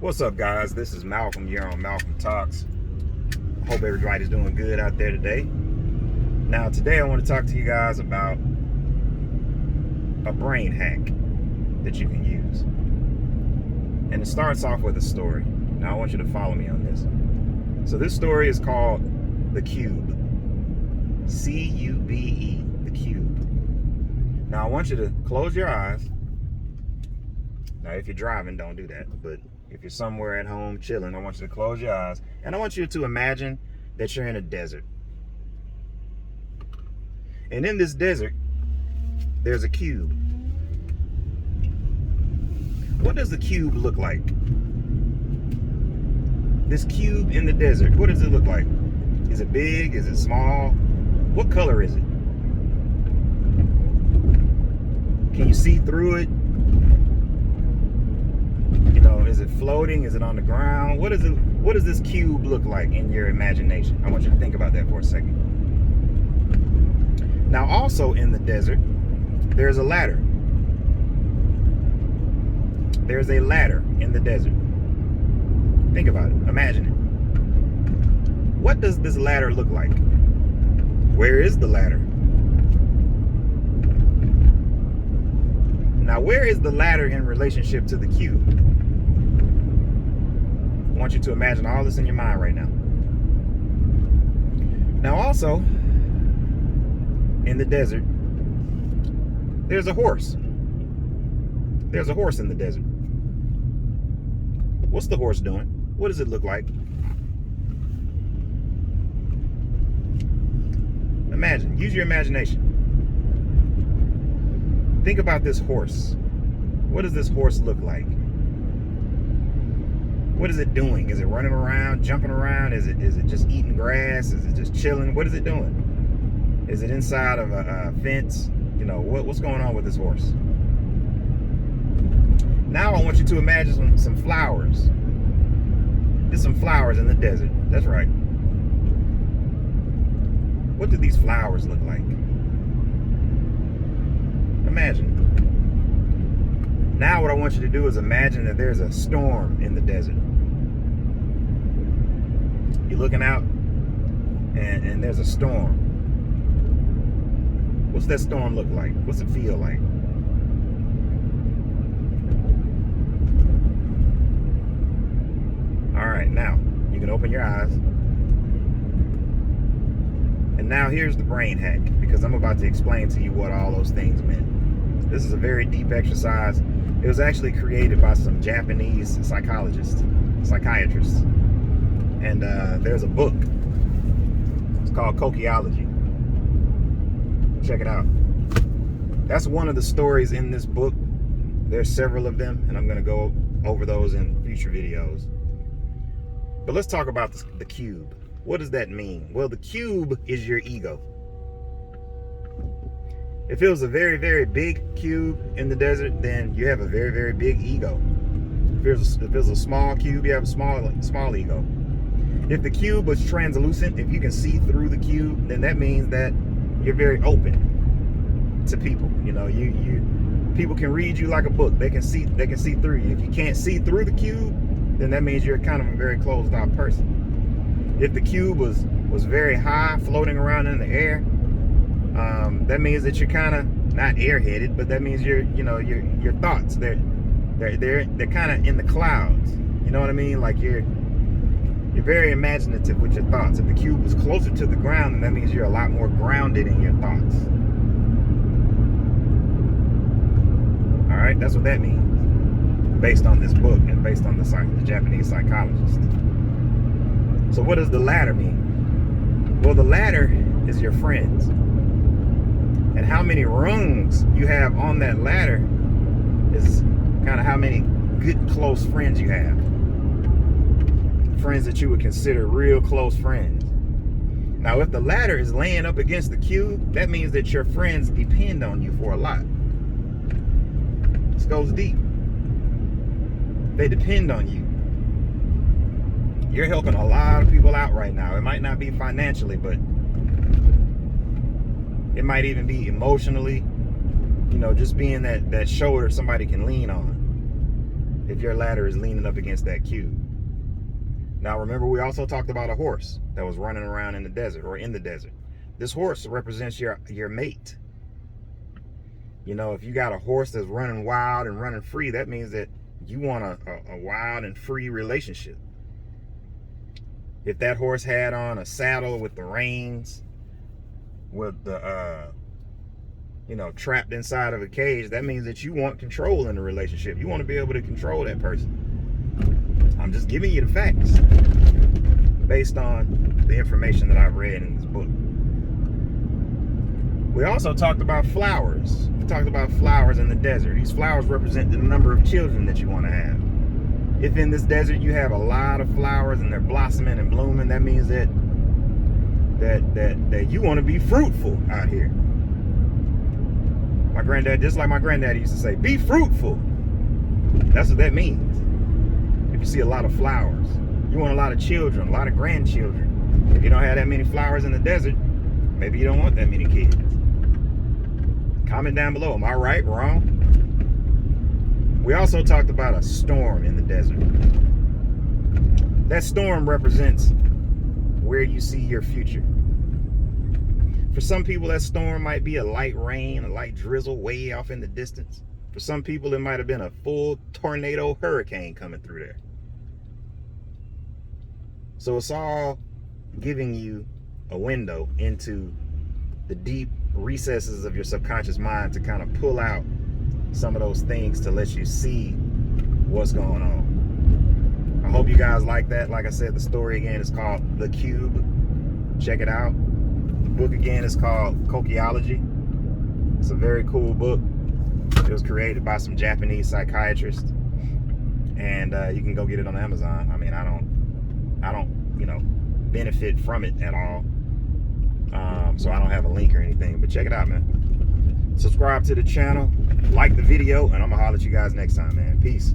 What's up, guys? This is Malcolm here on Malcolm Talks. Hope everybody's doing good out there today. Now, today I want to talk to you guys about a brain hack that you can use. And it starts off with a story. Now, I want you to follow me on this. So this story is called The Cube. C-U-B-E, The Cube. Now, I want you to close your eyes. Now, if you're driving, don't do that. But if you're somewhere at home chilling, I want you to close your eyes. And I want you to imagine that you're in a desert. And in this desert, there's a cube. What does the cube look like? This cube in the desert, what does it look like? Is it big? Is it small? What color is it? Can you see through it? You know, is it floating? Is it on the ground? What does this cube look like in your imagination? I want you to think about that for a second. Now, also in the desert, there's a ladder. There's a ladder in the desert. Think about it. Imagine it. What does this ladder look like? Where is the ladder? Now, where is the ladder in relationship to the cube? I want you to imagine all this in your mind right now. Now, also, in the desert, there's a horse. There's a horse in the desert. What's the horse doing? What does it look like? Imagine. Use your imagination. Think about this horse. What does this horse look like? What is it doing? Is it running around, jumping around? Is it just eating grass? Is it just chilling? What is it doing? Is it inside of a fence? You know, what's going on with this horse? Now I want you to imagine some flowers. There's some flowers in the desert. That's right. What do these flowers look like? Imagine. Now what I want you to do is imagine that there's a storm in the desert. You're looking out and there's a storm. What's that storm look like? What's it feel like? All right, now you can open your eyes. And now here's the brain hack, because I'm about to explain to you what all those things meant. This is a very deep exercise. It was actually created by some Japanese psychiatrists. And there's a book. It's called Kokiology. Check it out. That's one of the stories in this book. There's several of them, and I'm going to go over those in future videos. But let's talk about the cube. What does that mean? Well, the cube is your ego. If it was a very, very big cube in the desert, then you have a very, very big ego. If it was a small cube, you have a small ego. If the cube was translucent, if you can see through the cube, then that means that you're very open to people. You know, people can read you like a book. They can see through you. If you can't see through the cube, then that means you're kind of a very closed off person. If the cube was very high, floating around in the air, that means that you're kind of not airheaded, but that means your thoughts they're kind of in the clouds. You know what I mean? Like you're very imaginative with your thoughts. If the cube was closer to the ground, then that means you're a lot more grounded in your thoughts. All right, that's what that means, based on this book and based on the Japanese psychologist. So what does the ladder mean? Well, the ladder is your friends. And how many rungs you have on that ladder is kind of how many good, close friends you have. Friends that you would consider real close friends. Now, if the ladder is laying up against the cube, that means that your friends depend on you for a lot. This goes deep. They depend on you. You're helping a lot of people out right now. It might not be financially, but it might even be emotionally. You know, just being that shoulder somebody can lean on. if your ladder is leaning up against that cube. Now remember, we also talked about a horse that was running around in the desert or in the desert. This horse represents your mate. You know, if you got a horse that's running wild and running free, that means that you want a wild and free relationship. If that horse had on a saddle with the reins, with the you know, trapped inside of a cage, that means that you want control in the relationship. You want to be able to control that person. I'm just giving you the facts based on the information that I've read in this book. We also talked about flowers. We talked about flowers in the desert. These flowers represent the number of children that you want to have. If in this desert you have a lot of flowers and they're blossoming and blooming, that means that you want to be fruitful out here. My granddad, just like my granddaddy used to say, be fruitful. That's what that means. If you see a lot of flowers, you want a lot of children, a lot of grandchildren. If you don't have that many flowers in the desert, maybe you don't want that many kids. Comment down below. Am I right? Wrong? We also talked about a storm in the desert. That storm represents where you see your future. For some people, that storm might be a light rain, a light drizzle way off in the distance. For some people, it might have been a full tornado hurricane coming through there. So it's all giving you a window into the deep recesses of your subconscious mind to kind of pull out some of those things to let you see what's going on. I hope you guys like that. Like I said, the story again is called The Cube. Check it out. The book again is called Kokiology. It's a very cool book. It was created by some Japanese psychiatrists, and you can go get it on Amazon. I mean, I don't, you know, benefit from it at all. So I don't have a link or anything, but check it out, man. Subscribe to the channel, like the video, and I'm gonna holler at you guys next time, man. Peace.